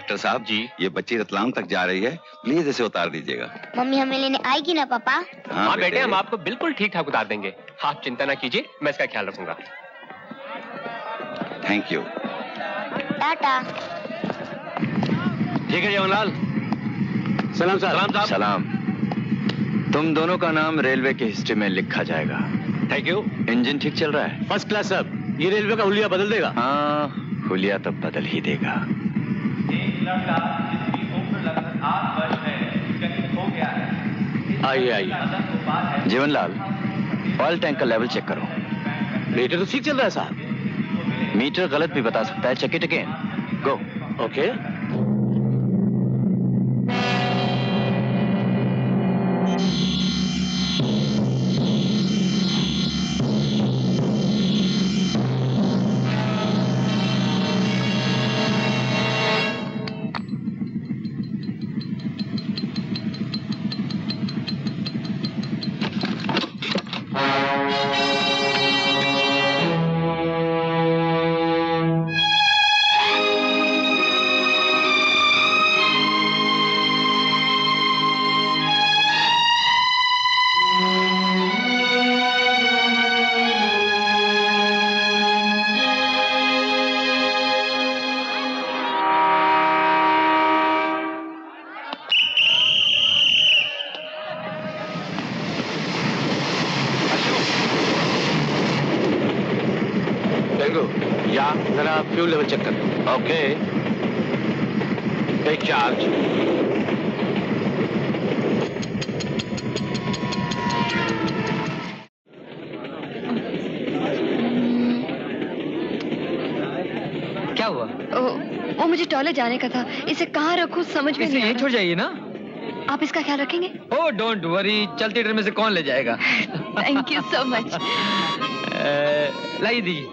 Conductor साहब जी, ये बच्ची रतलाम तक जा रही है, प्लीज इसे उतार दीजिएगा। मम्मी हमें लेने आएगी ना पापा? हाँ बेटे, हम आपको बिल्कुल ठीक ठाक उतार देंगे, आप चिंता ना कीजिए, मैं इसका ख्याल रखूंगा। Thank you. टाटा। ठीक है जवाहरलाल। सलाम साहब। सलाम साहब। सलाम। तुम दोनों का नाम रेलवे की हिस्ट्री में लिखा जाएगा। Thank you. इंजन ठीक चल रहा है? फर्स्ट क्लास साहब। ये रेलवे का हुलिया बदल देगा। हाँ, हुलिया तो बदल ही देगा। आइए आइए। जीवनलाल, ऑयल टैंक का लेवल चेक करो। मीटर तो ठीक चल रहा है साहब। मीटर गलत भी बता सकता है। Check it again. Go. Okay. Fuel level check कर। ओके। Take charge. क्या हुआ? वो मुझे टॉयलेट जाने का था, इसे कहाँ रखूं समझ में नहीं आ रहा। छोड़ जाइए ना। आप इसका ख्याल रखेंगे? ओह डोंट वरी, चलती ट्रेन में से कौन ले जाएगा। Thank you so much. लाइए दीजिए।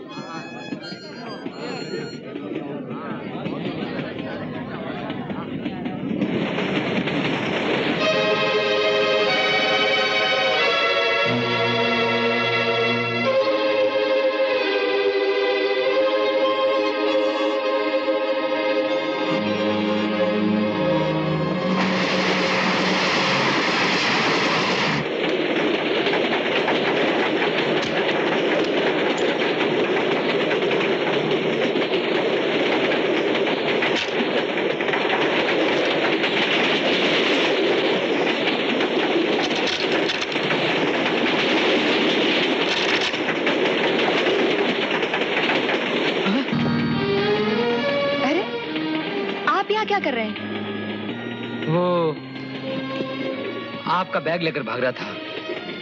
आपका बैग लेकर भाग रहा था,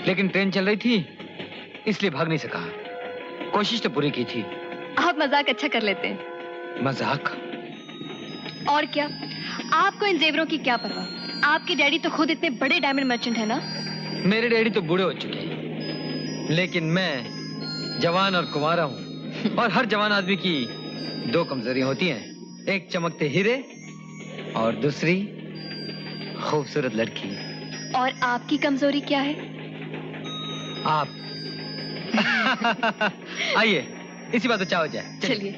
लेकिन ट्रेन चल रही थी इसलिए भाग नहीं सका। कोशिश तो पूरी की थी। आप मजाक अच्छा कर लेते हैं। मजाक? और क्या, आपको इन जेवरों की क्या परवाह? आपके डैडी तो खुद इतने बड़े डायमंड मर्चेंट है ना। मेरे डैडी तो बूढ़े हो चुके हैं, लेकिन मैं जवान और कुंवारा हूँ। और हर जवान आदमी की दो कमजोरियां होती हैं, एक चमकते हीरे और दूसरी खूबसूरत लड़की। और आपकी कमजोरी क्या है? आप। आइए, इसी बात पे चाव जाए। चलिए।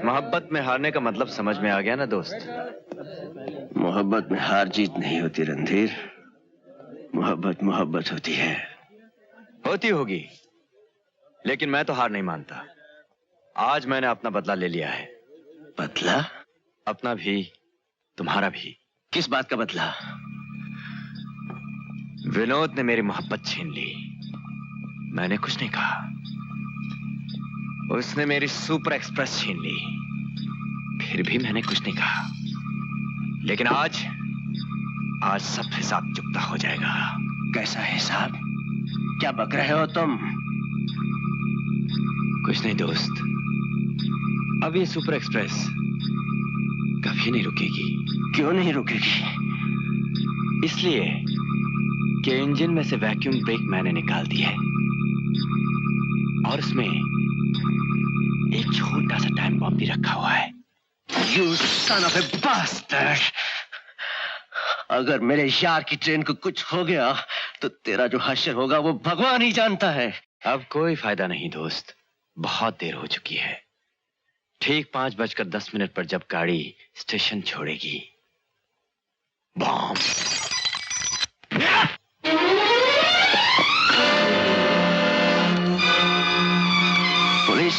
मोहब्बत में हारने का मतलब समझ में आ गया ना दोस्त? मोहब्बत में हार जीत नहीं होती रणधीर, मोहब्बत मोहब्बत होती है। होती होगी, लेकिन मैं तो हार नहीं मानता। आज मैंने अपना बदला ले लिया है। बदला? अपना भी, तुम्हारा भी। किस बात का बदला? विनोद ने मेरी मोहब्बत छीन ली। मैंने कुछ नहीं कहा। उसने मेरी सुपर एक्सप्रेस छीन ली, फिर भी मैंने कुछ नहीं कहा। लेकिन आज सब हिसाब चुकता हो जाएगा। कैसा हिसाब? क्या बक रहे हो तुम? कुछ नहीं दोस्त, अब ये सुपर एक्सप्रेस कभी नहीं रुकेगी। क्यों नहीं रुकेगी? इसलिए कि इंजन में से वैक्यूम ब्रेक मैंने निकाल दी है और उसमें एक छोटा सा टाइम बॉम्ब भी रखा हुआ है। You son of a bastard! अगर मेरे यार की ट्रेन को कुछ हो गया तो तेरा जो हश्र होगा वो भगवान ही जानता है। अब कोई फायदा नहीं दोस्त, बहुत देर हो चुकी है। ठीक 5:10 पर जब गाड़ी स्टेशन छोड़ेगी, बॉम्ब। पुलिस।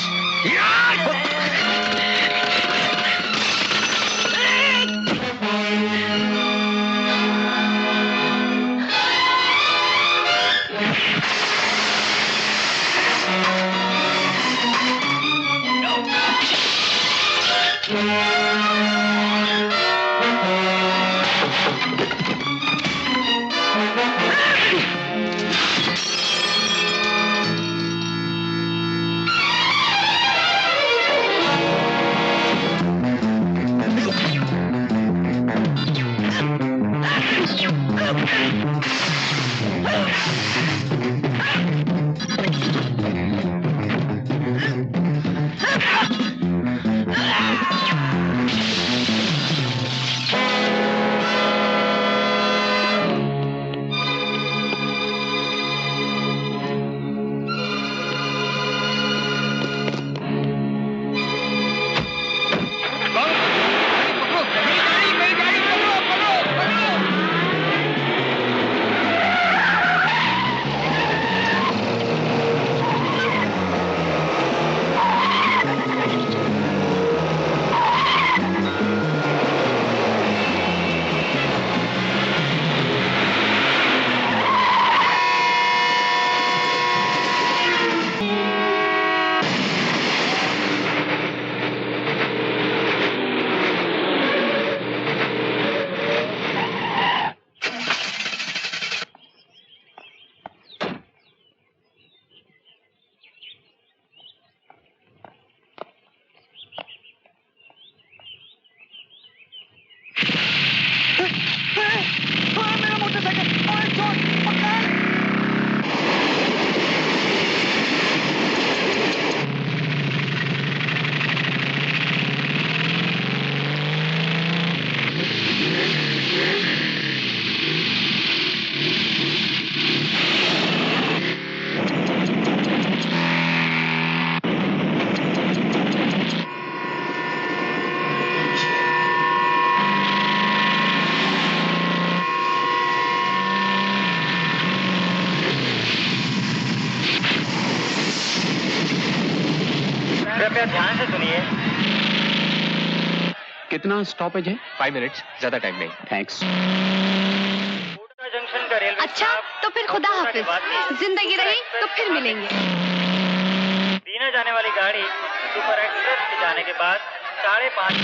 ध्यान से सुनिए। कितना स्टॉपेज है? 5 मिनट्स, ज्यादा टाइम नहीं। थैंक्स। जंक्शन का रेलवे। अच्छा तो फिर खुदा हाफिज, जिंदगी रही तो फिर मिलेंगे। दीना जाने वाली गाड़ी सुपर एक्सप्रेस के जाने के बाद 5:30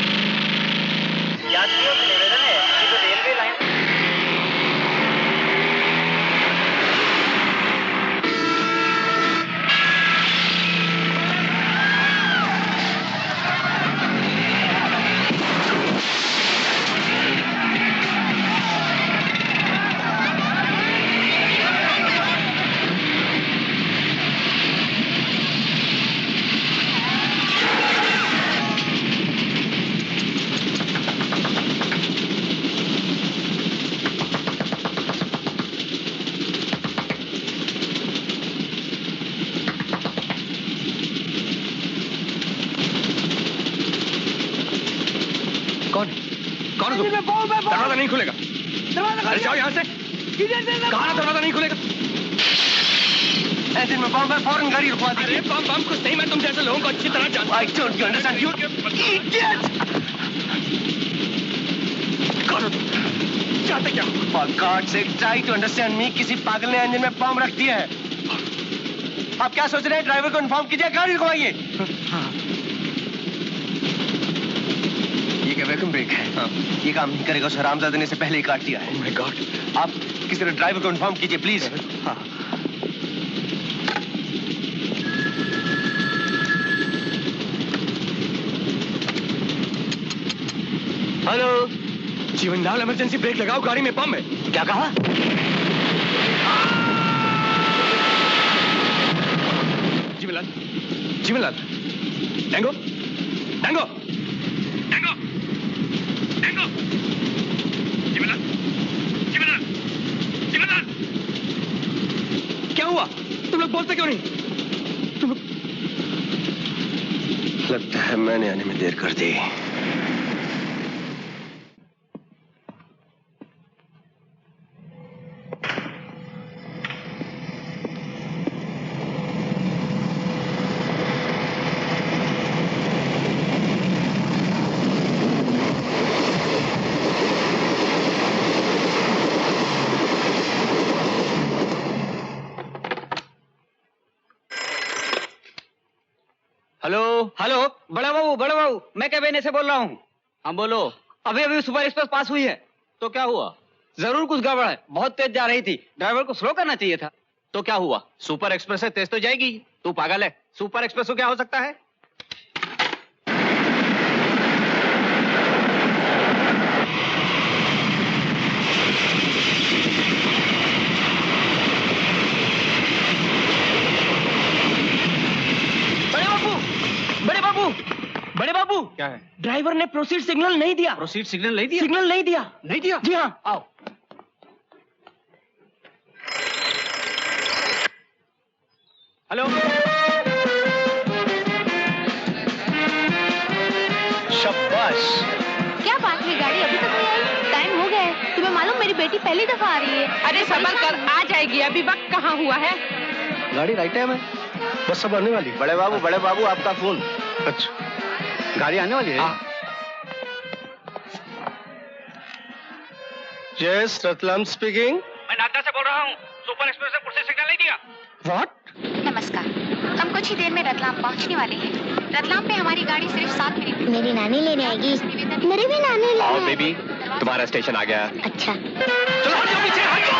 यात्रियों से निवेदन है कि जो रेलवे लाइन दरवाजा नहीं खुलेगा। अरे जाओ यहाँ से। कहाँ दरवाजा नहीं खुलेगा? इंजन में बॉम्ब है, फौरन गाड़ी रुकवा दीजिए। अरे बम कुछ नहीं, मैं तुम जैसे लोगों को अच्छी तरह जानता हूँ। I don't understand you idiot! कौन हो तुम? चाहते क्या? For God's sake, try to understand me. किसी पागल ने इंजन में बॉम्ब रख दिया है। आप क्या सोच रहे हैं? ड्राइवर को इन्फॉर्म कीजिए, गाड़ी रुकवाइए। ये क्या वेलकम ब्रेक है? हाँ। ये काम नहीं करेगा, उस हरामजादे ने इसे पहले ही काट दिया है। Oh my God! आप किसी तरह ड्राइवर को इन्फॉर्म कीजिए प्लीज। हाँ। हेलो जीवनलाल, इमरजेंसी ब्रेक लगाओ, गाड़ी में बम है। क्या कहा? जीवनलाल, जीवनलाल, डेंगो, डेंगो, डेंगो, डेंगो, जीवनलाल, जीवनलाल, जीवनलाल, क्या हुआ? तुम लोग बोलते क्यों नहीं? तुम लोग लगता है मैंने आने में देर कर दी। हेलो हेलो, बड़ा बाबू मैं कैबिने से बोल रहा हूँ। हाँ बोलो। अभी अभी सुपर एक्सप्रेस पास हुई है। तो क्या हुआ? जरूर कुछ गड़बड़ है, बहुत तेज जा रही थी, ड्राइवर को स्लो करना चाहिए था। तो क्या हुआ? सुपर एक्सप्रेस है, तेज तो जाएगी। तू पागल है? सुपर एक्सप्रेस को क्या हो सकता है? बड़े बाबू क्या है? ड्राइवर ने प्रोसीड सिग्नल नहीं दिया। प्रोसीड सिग्नल नहीं दिया? सिग्नल नहीं दिया। नहीं दिया? जी हाँ। आओ। हेलो। शाबाश। क्या बात है, गाड़ी अभी तक नहीं आई? टाइम हो गया है। तुम्हें मालूम मेरी बेटी पहली दफा आ रही है। अरे सबर कर, आ जाएगी, अभी वक्त कहाँ हुआ है। गाड़ी राइट टाइम है, बस सब आने वाली। बड़े बाबू आपका फोन। अच्छा, गाड़ी आने वाली है। Yes, Ratlam speaking. मैं नागदा से बोल रहा हूँ। सुपर एक्सप्रेस ने प्रोसीड सिग्नल नहीं दिया। व्हाट? नमस्कार, हम कुछ ही देर में रतलाम पहुंचने वाले हैं। रतलाम पे हमारी गाड़ी सिर्फ 7 मिनट। मेरी नानी लेने आएगी। मेरी भी नानी लेने आओ बेबी, तुम्हारा स्टेशन आ गया। अच्छा। चलो हट जाओ पीछे, हट जाओ।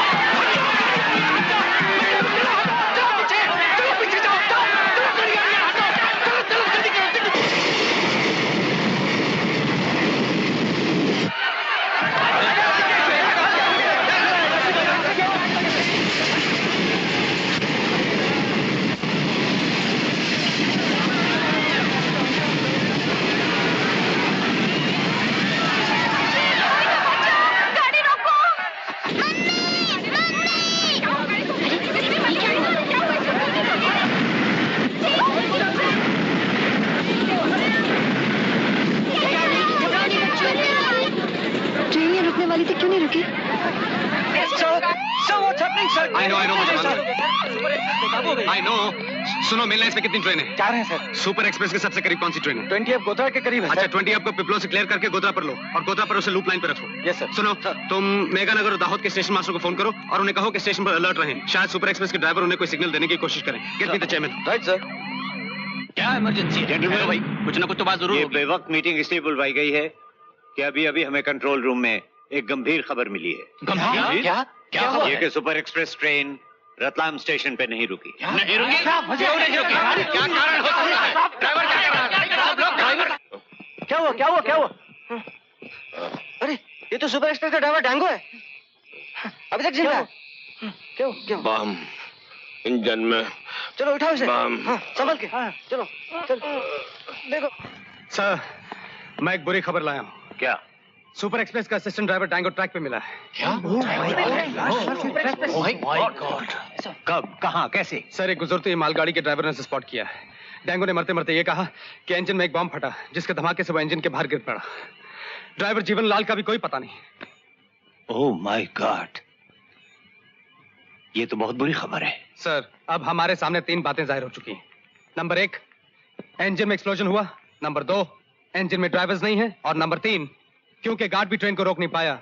वाली थी, क्यों नहीं रुकी? I know. सुनो, मेल लाइन पे कितनी ट्रेन है? 4 हैं सर। सुपर एक्सप्रेस के सबसे करीब कौन सी ट्रेन है? 20 अब गोधरा के करीब है। अच्छा, 20 आपको पिपलो से क्लियर करके गोधरा पर लो और गोधरा पर उसे लूप लाइन पे रखो। Yes sir. सुनो, तुम मेगानगर और दाहोद के स्टेशन मास्टर को फोन करो और उन्हें कहो कि स्टेशन पर अलर्ट रहें। शायद सुपर एक्सप्रेस के ड्राइवर उन्हें कोई सिग्नल देने की कोशिश करें। Get me the chairman. Right sir. क्या इमरजेंसी है? जेंटलमैन भाई, कुछ ना कुछ तो बात जरूर ये होगी। बेवक्त मीटिंग इसलिए बुलवाई गई है कि अभी हमें कंट्रोल रूम में एक गंभीर खबर मिली है। गंभीर? क्या हुआ? ये कि super express train Ratlam station पे नहीं रुकी। नहीं रुकी? क्यों नहीं रुकी? क्या कारण हो सकता है? ड्राइवर क्या कर रहा है? ड्राइवर क्या हुआ? अरे ये तो सुपर एक्सप्रेस का ड्राइवर डांगो है, अभी तक जिंदा है। क्या? बम इंजन में। चलो उठाओ इसे। बम। हाँ, संभल के। हाँ, चलो देखो। सर, मैं एक बुरी खबर लाया हूँ। क्या? सुपर एक्सप्रेस का असिस्टेंट ड्राइवर डैंगो ट्रैक पे मिला है। क्या? कब? कहाँ? कैसे? सर, एक गुजरती हुई मालगाड़ी के ड्राइवर ने उसे स्पॉट किया है। डैंगो ने मरते मरते ये कहा कि इंजन में एक बम फटा, जिसके धमाके से वो इंजन के बाहर गिर पड़ा। ड्राइवर जीवन लाल का भी कोई पता नहीं। ओह माय गॉड, ये तो बहुत बुरी खबर है। सर, अब हमारे सामने 3 बातें जाहिर हो चुकी हैं। नंबर 1, इंजन में एक्सप्लोजन हुआ। नंबर 2, इंजन में ड्राइवर्स नहीं है। और नंबर 3, क्योंकि गार्ड भी ट्रेन को रोक नहीं पाया,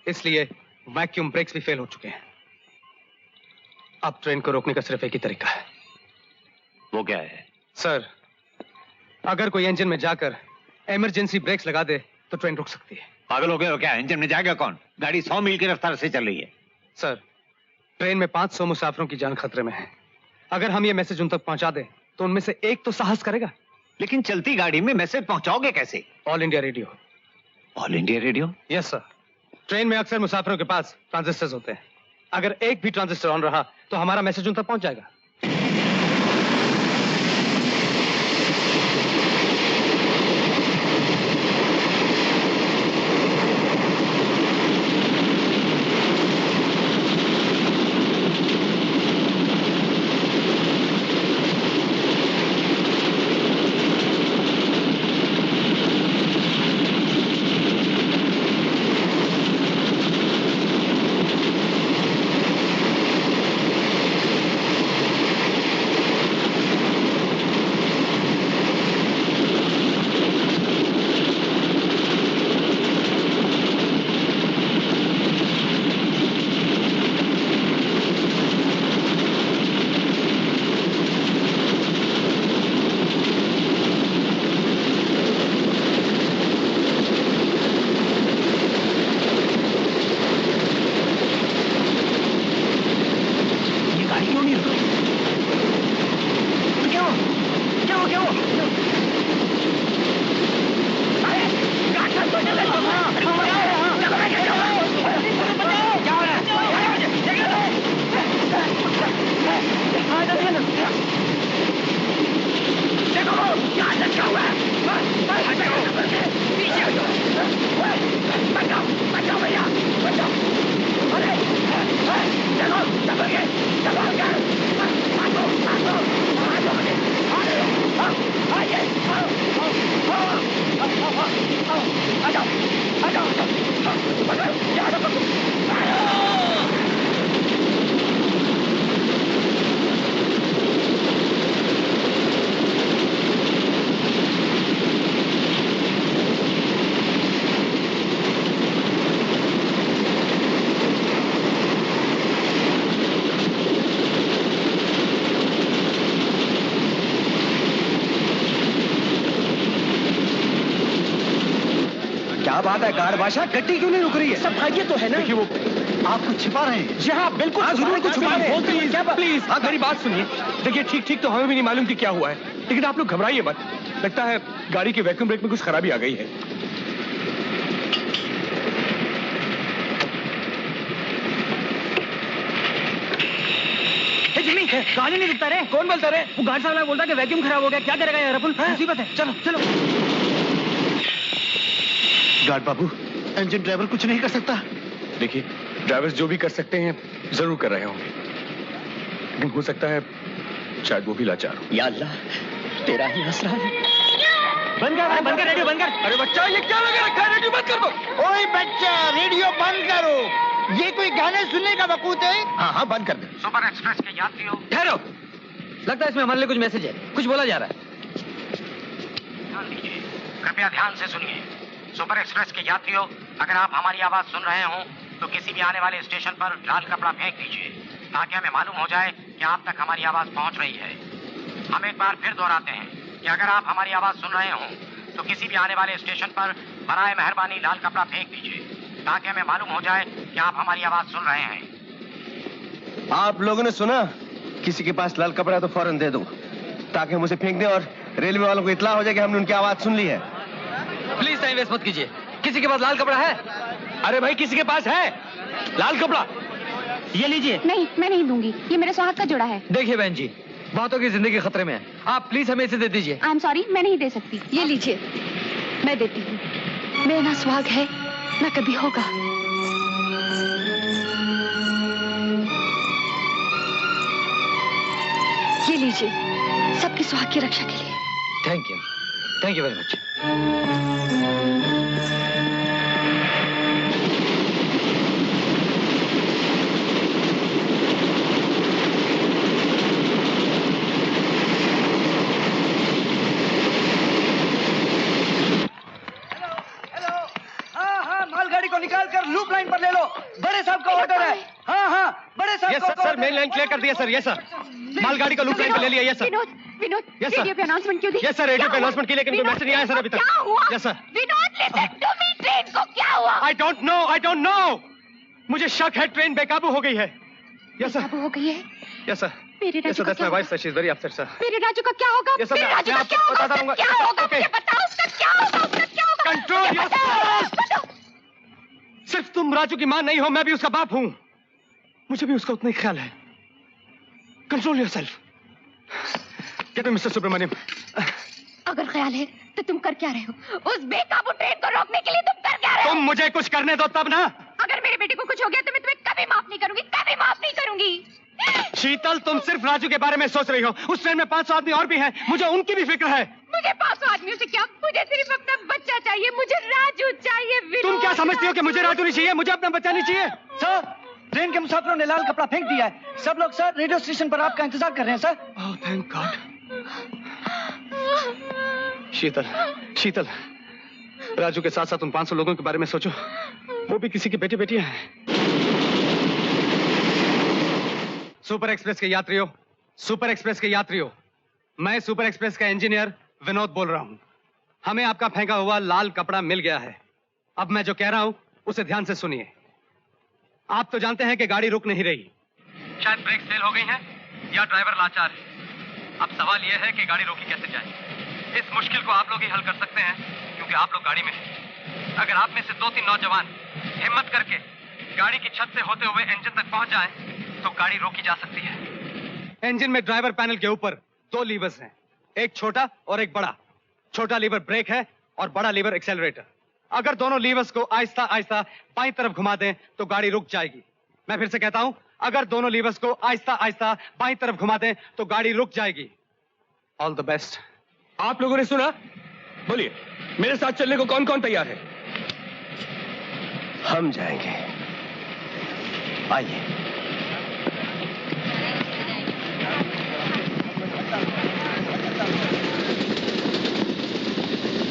इसलिए वैक्यूम ब्रेक्स भी फेल हो चुके हैं। अब ट्रेन को रोकने का सिर्फ एक ही तरीका है। वो क्या है? सर, अगर कोई इंजन में जाकर इमरजेंसी ब्रेक्स लगा दे तो ट्रेन रुक सकती है। पागल हो गए हो क्या? इंजन में जाएगा कौन? गाड़ी 100 मील की रफ्तार से चल रही है। सर, ट्रेन में 500 मुसाफिरों की जान खतरे में है। अगर हम ये मैसेज उन तक पहुंचा दें तो उनमें से एक तो साहस करेगा। लेकिन चलती गाड़ी में मैसेज पहुंचाओगे कैसे? All India radio. All India radio? Yes sir. Train में अक्सर मुसाफिरों के पास ट्रांजिस्टर्स होते हैं। अगर एक भी ट्रांजिस्टर ऑन रहा तो हमारा मैसेज उन तक पहुंच जाएगा। क्या बात है गार्ड बादशाह, गड्डी क्यों नहीं रुक रही है? सब भाइये तो है ना। देखिए वो आप कुछ छिपा रहे हैं। जी हाँ बिल्कुल जरूर कुछ छिपा रहे हैं। प्लीज मेरी बात सुनिए। देखिए ठीक तो हमें भी नहीं मालूम कि क्या हुआ है, लेकिन आप लोग घबराइए मत। लगता है गाड़ी के वैक्यूम ब्रेक में कुछ खराबी आ गई है। जिम्मी गाड़ी नहीं रुकता रे। कौन बोलता रे? वो गार्ड साहब बोलता कि वैक्यूम खराब हो गया। क्या करेगा यार अपन? मुसीबत है। चलो चलो। गार्ड बाबू, इंजन ड्राइवर कुछ नहीं कर सकता। देखिए ड्राइवर्स जो भी कर सकते हैं जरूर कर रहे होंगे, लेकिन हो सकता है शायद वो भी लाचार हो। या अल्लाह तेरा ही आसरा है। बंद कर रेडियो बंद कर। अरे बच्चा ये क्या लगा रखा है? रेडियो बंद कर दो। ओए बच्चा रेडियो बंद करो, ये कोई गाने सुनने का वकूत है? हाँ बंद कर दे। सुपर एक्सप्रेस के यात्रियों, ठहरो, लगता है इसमें हमारे लिए कुछ मैसेज है, कुछ बोला जा रहा है। कृपया ध्यान से सुनिए। सुपर एक्सप्रेस के यात्रियों, अगर आप हमारी आवाज सुन रहे हो तो किसी भी आने वाले स्टेशन पर लाल कपड़ा फेंक दीजिए, ताकि हमें मालूम हो जाए कि आप तक हमारी आवाज पहुंच रही है। हम एक बार फिर दोहराते हैं कि अगर आप हमारी आवाज सुन रहे हो तो किसी भी आने वाले स्टेशन पर बराए मेहरबानी लाल कपड़ा फेंक दीजिए, ताकि हमें मालूम हो जाए कि आप हमारी आवाज सुन रहे हैं। आप लोगों ने सुना? किसी के पास लाल कपड़ा तो फौरन दे दो, ताकि हम उसे फेंक दें और रेलवे वालों को इत्तला हो जाए कि हमने उनकी आवाज सुन ली है। प्लीज टाइम वेस्ट मत कीजिए। किसी के पास लाल कपड़ा है? अरे भाई किसी के पास है लाल कपड़ा? ये लीजिए। नहीं मैं नहीं दूंगी, ये मेरे सुहाग का जोड़ा है। देखिए बहन जी, बहुतों की जिंदगी खतरे में है, आप प्लीज हमें इसे दे दीजिए। आई एम सॉरी, मैं नहीं दे सकती। ये लीजिए, मैं देती हूँ। मेरा ना सुहाग है ना कभी होगा। ये लीजिए, सबकी सुहाग की रक्षा के लिए। Thank you very much. मालगाड़ी को निकाल कर लूप लाइन पर ले लो। बड़े साहब का ऑर्डर है। हाँ बड़े साहब yes sir, main line clear कर दिया सर। यस सर, मालगाड़ी को लूप लाइन पे ले लिया। Yes sir. Vinod Yes, sir. Radio पे अनाउंसमेंट क्यों दी? यस सर, रेडियो पे अनाउंसमेंट की, लेकिन कोई मैसेज नहीं आया सर अभी तक। क्या हुआ? Yes sir. Vinod listen to me, train को क्या हुआ? I don't know. मुझे शक है ट्रेन बेकाबू हो गई है। Yes sir. बेकाबू हो गई है? Yes sir. मेरे राजू का that's my wife sir, she is very upset sir. मेरे राजू का क्या होगा? Yes, sir, मेरे राजू मैं का आपको क्या होगा? बताता रहूंगा। क्या होगा? Okay. मुझे बताओ उसका क्या होगा? उसका क्या होगा? Control yourself. सिर्फ तुम राजू की मां नहीं हो, मैं भी उसका बाप हूं। मुझे भी उसका उतना ही ख्याल है। Control yourself. Get me mister Subramaniam. अगर ख्याल है तो तुम कर क्या रहे हो? उस बेकाबू ट्रेन को रोकने के लिए तुम कर क्या रहे हो? तुम मुझे कुछ करने दो तब ना। अगर मेरे बेटे को कुछ हो गया तो मैं तुम्हें कभी माफ नहीं करूंगी, कभी माफ नहीं करूंगी। शीतल, तुम सिर्फ राजू के बारे में सोच रही हो। उस ट्रेन में 500 आदमी और भी हैं। मुझे उनकी भी फिक्र है। मुझे 500 आदमियों से क्या, मुझे सिर्फ अपना बच्चा चाहिए। मुझे राजू चाहिए। तुम क्या समझती हो कि मुझे राजू नहीं चाहिए? मुझे अपना बच्चा नहीं चाहिए। सर, ट्रेन के मुसाफिरों ने लाल कपड़ा फेंक दिया है। सब लोग सर रेडियो स्टेशन पर आपका इंतजार कर रहे हैं sir. Oh thank God. Sheetal, Raju के साथ साथ उन 500 लोगों के बारे में सोचो। वो भी किसी के बेटे बेटियां हैं। सुपर एक्सप्रेस के यात्रियों, मैं सुपर एक्सप्रेस का इंजीनियर विनोद बोल रहा हूं। हमें आपका फेंका हुआ लाल कपड़ा मिल गया है। अब मैं जो कह रहा हूं उसे ध्यान से सुनिए। आप तो जानते हैं कि गाड़ी रुक नहीं रही। शायद ब्रेक फेल हो गई है या ड्राइवर लाचार है। अब सवाल यह है कि गाड़ी रोकी कैसे जाए। इस मुश्किल को आप लोग ही हल कर सकते हैं, क्योंकि आप लोग गाड़ी में हैं। अगर आप में से 2-3 नौजवान हिम्मत करके गाड़ी की छत से होते हुए इंजन तक पहुंच जाएं, तो गाड़ी रोकी जा सकती है। इंजन में ड्राइवर पैनल के ऊपर 2 लीवर्स हैं, एक छोटा और एक बड़ा। छोटा लीवर ब्रेक है और बड़ा लीवर एक्सेलरेटर। अगर दोनों लीवर्स को आहिस्ता आहिस्ता बाईं तरफ घुमा दें तो गाड़ी रुक जाएगी। मैं फिर से कहता हूं, अगर दोनों लीवर्स को आहिस्ता आहिस्ता बाईं तरफ घुमा दें तो गाड़ी रुक जाएगी। All the best. आप लोगों ने सुना? बोलिए, मेरे साथ चलने को कौन कौन तैयार है? हम जाएंगे, आइए।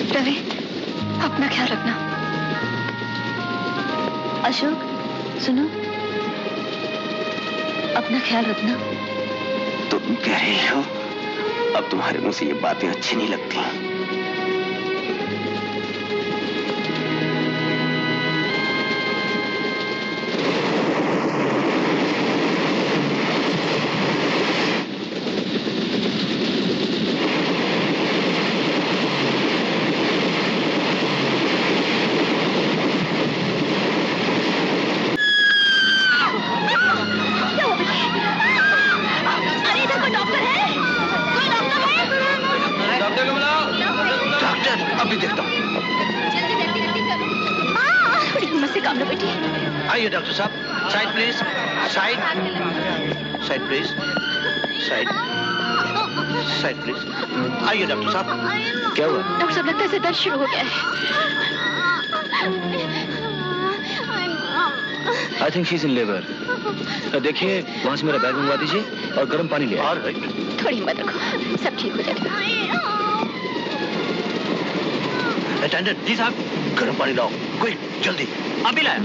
रवि, अपना ख्याल रखना। अशोक, सुनो, अपना ख्याल रखना। तुम कह रही हो? अब तुम्हारे मुंह से ये बातें अच्छी नहीं लगती। भी देखता हूँ। थोड़ी हिम्मत से काम लो बेटी। आइए डॉक्टर साहब, side please, side, side please, side, side please. आइए डॉक्टर साहब। क्या हुआ? डॉक्टर साहब लगता है दर्द शुरू हो गया है। I think she is in labour. देखिए वहां से मेरा बैग मंगवा दीजिए और गर्म पानी ले आइए। थोड़ी हिम्मत रखो, सब ठीक हो जाएगा। अटेंडेंट जी साहब, गर्म पानी लाओ, क्विक, जल्दी। अभी लाया।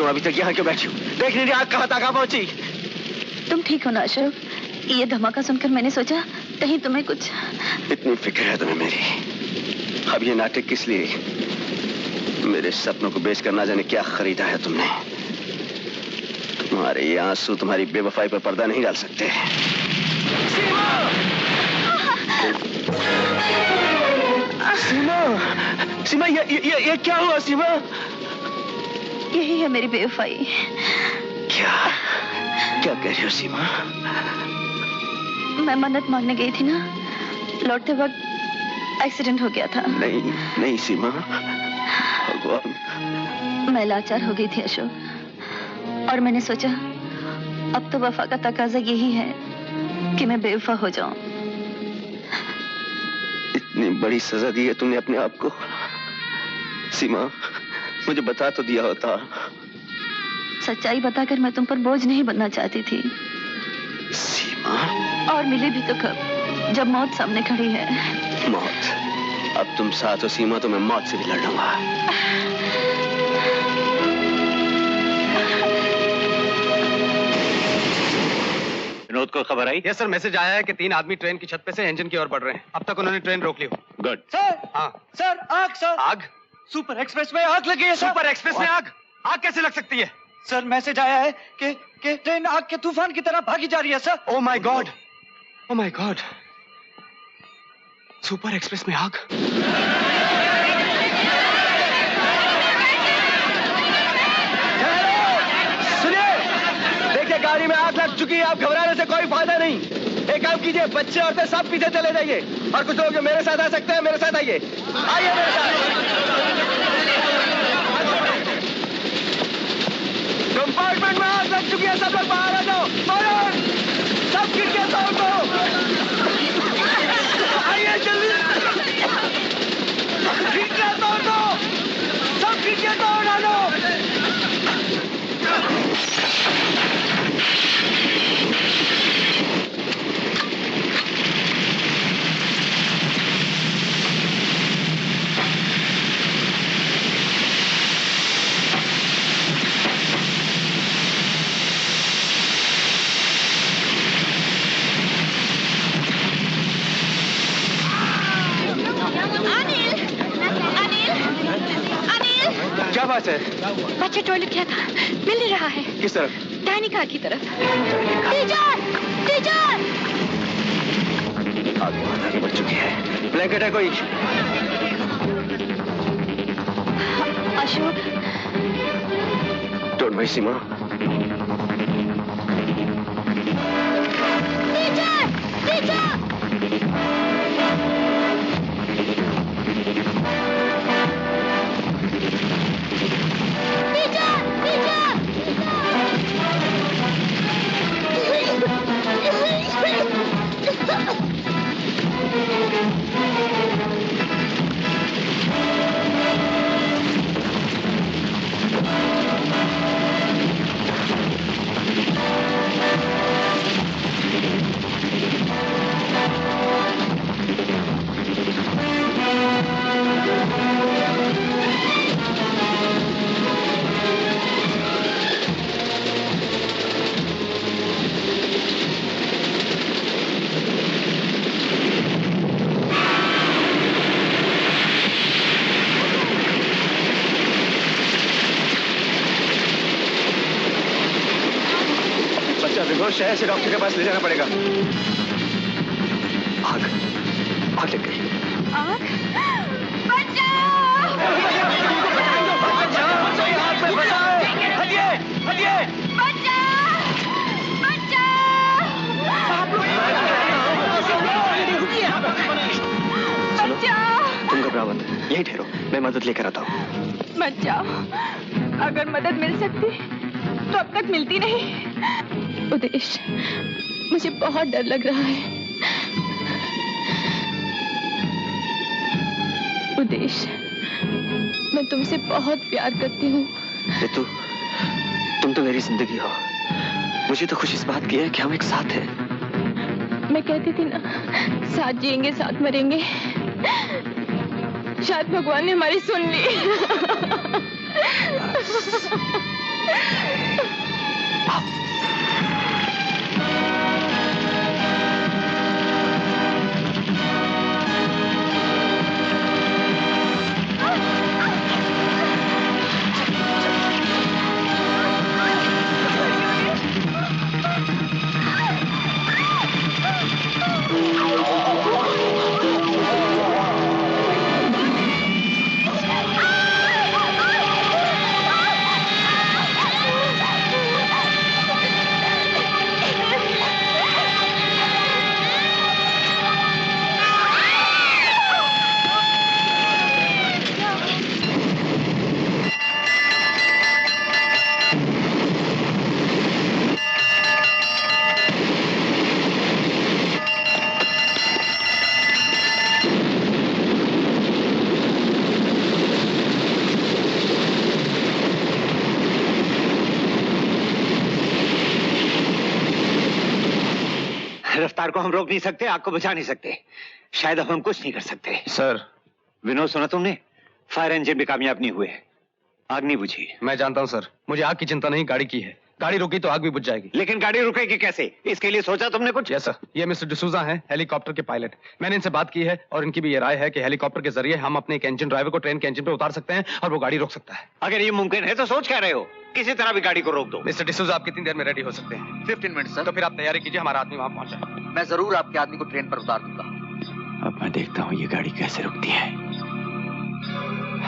अभी तक यहाँ क्यों बैठी हूँ? देख नहीं रही आग कहाँ तक पहुंची? तुम ठीक हो ना अशोक? ये धमाका सुनकर मैंने सोचा कहीं तुम्हें कुछ। इतनी फिक्र है तुम्हें मेरी? अब ये नाटक किस लिए? मेरे सपनों को बेच कर ना जाने क्या खरीदा है तुमने। तुम्हारे ये आंसू तुम्हारी बेवफाई पर पर्दा नहीं डाल सकते। सीमा, सीमा ये क्या हुआ सीमा? यही है मेरी बेवफाई। क्या क्या कह रही हो सीमा? मैं मन्नत मांगने गई थी ना, लौटते वक्त एक्सीडेंट हो गया था। नहीं नहीं सीमा, भगवान। मैं लाचार हो गई थी अशोक, और मैंने सोचा अब तो वफा का तकाजा यही है कि मैं बेवफा हो जाऊं। इतनी बड़ी सजा दी है तुमने अपने आप को। सीमा मुझे बता तो दिया होता। सच्चाई बताकर मैं तुम पर बोझ नहीं बनना चाहती थी। सीमा। और मिली भी तो कब, जब मौत सामने खड़ी है। मौत? अब तुम साथ हो सीमा तो मैं मौत से भी लड़ लूंगा। विनोद को खबर आई? यस सर, मैसेज आया है कि 3 आदमी ट्रेन की छत पे से इंजन की ओर बढ़ रहे हैं। अब तक उन्होंने ट्रेन रोक ली हो। गुड। सर। हाँ सर, आग सर। आग? सुपर एक्सप्रेस में आग लगी है सर। सुपर एक्सप्रेस में आग? आग कैसे लग सकती है? सर मैसेज आया है कि ट्रेन आग के तूफान की तरह भागी जा रही है sir. Oh my God, oh my God, super express में आग। सुनिए, देखिए गाड़ी में आग लग चुकी है, आप घबराने से कोई फायदा नहीं। एक काम कीजिए, बच्चे औरतें सब पीछे चले जाइए, और कुछ लोग जो मेरे साथ आ सकते हैं मेरे साथ आइए। आइए मेरे साथ। कंपार्टमेंट में आग लग चुकी है, सब लोग बाहर आ जाओ। फौरन सब खिड़कियां तोड़ दो। आइए जल्दी, खिड़कियां तोड़ दो, सब खिड़कियां तोड़ डालो। बच्चे टॉयलेट किया था, मिल नहीं रहा है। किस तरफ? दाहिनी कार की तरफ। टीचर! टीचर! आगे आगे बढ़ चुकी है। ब्लैंकेट है कोई? Ashok. Don't worry Seema. Teacher! Teacher! शहर से डॉक्टर के पास ले जाना पड़ेगा। आग आग लग गई। आग? बचाओ! आग में फंसा है। हटिए हटिए। तुम घबराओ मत, यहीं ठहरो, मैं मदद लेकर आता हूँ। मत जाओ, अगर मदद मिल सकती तो अब तक मिलती नहीं। उदेश, मुझे बहुत डर लग रहा है। उदेश, मैं तुमसे बहुत प्यार करती हूँ। रितु, तुम तो मेरी जिंदगी हो। मुझे तो खुशी इस बात की है कि हम एक साथ हैं। मैं कहती थी ना, साथ जिएंगे साथ मरेंगे। शायद भगवान ने हमारी सुन ली। रफ्तार को हम रोक नहीं सकते, आग को बचा नहीं सकते, शायद अब हम कुछ नहीं कर सकते। सर, विनोद सुना तुमने? फायर इंजन भी कामयाब नहीं हुए, आग नहीं बुझी। मैं जानता हूं सर, मुझे आग की चिंता नहीं, गाड़ी की है। गाड़ी रुकी तो आग भी बुझ जाएगी। लेकिन गाड़ी रुकेगी कैसे? इसके लिए सोचा तुमने कुछ? यस सर, ये मिस्टर डिसूजा हैं, हेलीकॉप्टर के पायलट। मैंने इनसे बात की है और इनकी भी ये राय है कि हेलीकॉप्टर के जरिए हम अपने एक इंजन ड्राइवर को ट्रेन के इंजन पे उतार सकते हैं और वो गाड़ी रोक सकता है। अगर ये मुमकिन है तो सोच क्या रहे हो? किसी तरह भी गाड़ी को रोक दो। मिस्टर डिसूजा, आप कितनी देर में रेडी हो सकते हैं? 15 मिनट सर। तो फिर आप तैयारी कीजिए, हमारा आदमी वहां पहुंचा। मैं जरूर आपके आदमी को ट्रेन पर उतार दूंगा। अब मैं देखता हूँ ये गाड़ी कैसे रुकती है।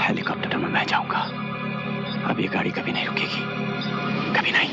हेलीकॉप्टर में मैं जाऊंगा। अब ये गाड़ी कभी नहीं रुकेगी, कभी नहीं।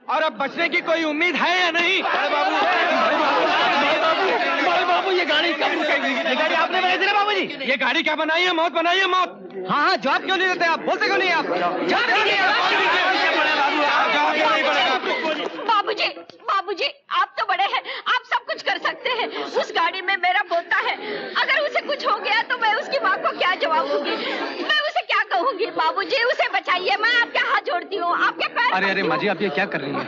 और अब बचने की कोई उम्मीद है या नहीं? बड़े बाबू, ये गाड़ी कब रुकेगी? ये गाड़ी आपने बनाई थी ना बाबूजी? ये गाड़ी क्या बनाई है? मौत बनाई है, मौत। हाँ हाँ, जवाब क्यों नहीं देते आप? बोलते क्यों नहीं आप? बाबूजी, बाबूजी, आप तो बड़े हैं, आप सब कुछ कर सकते हैं। उस गाड़ी में मेरा पोता है, अगर उसे कुछ हो गया तो मैं उसकी माँ को क्या जवाब दूंगी? मैं उसे क्या कहूँगी? बाबूजी, उसे बचाइए, मैं आपके हाथ जोड़ती हूँ, आपके पैर। अरे माँ जी, आप ये क्या कर रही हैं?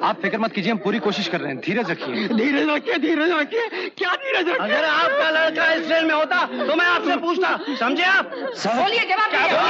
आप फिक्र मत कीजिए, हम पूरी कोशिश कर रहे हैं। धीरज रखिए। धीरज रखिए, धीरज रखिए। क्या धीरज रखिए? अगर आपका लड़का इस ट्रेन में होता तो मैं आपसे पूछता, समझे आप? बोलिए, जवाब दीजिए।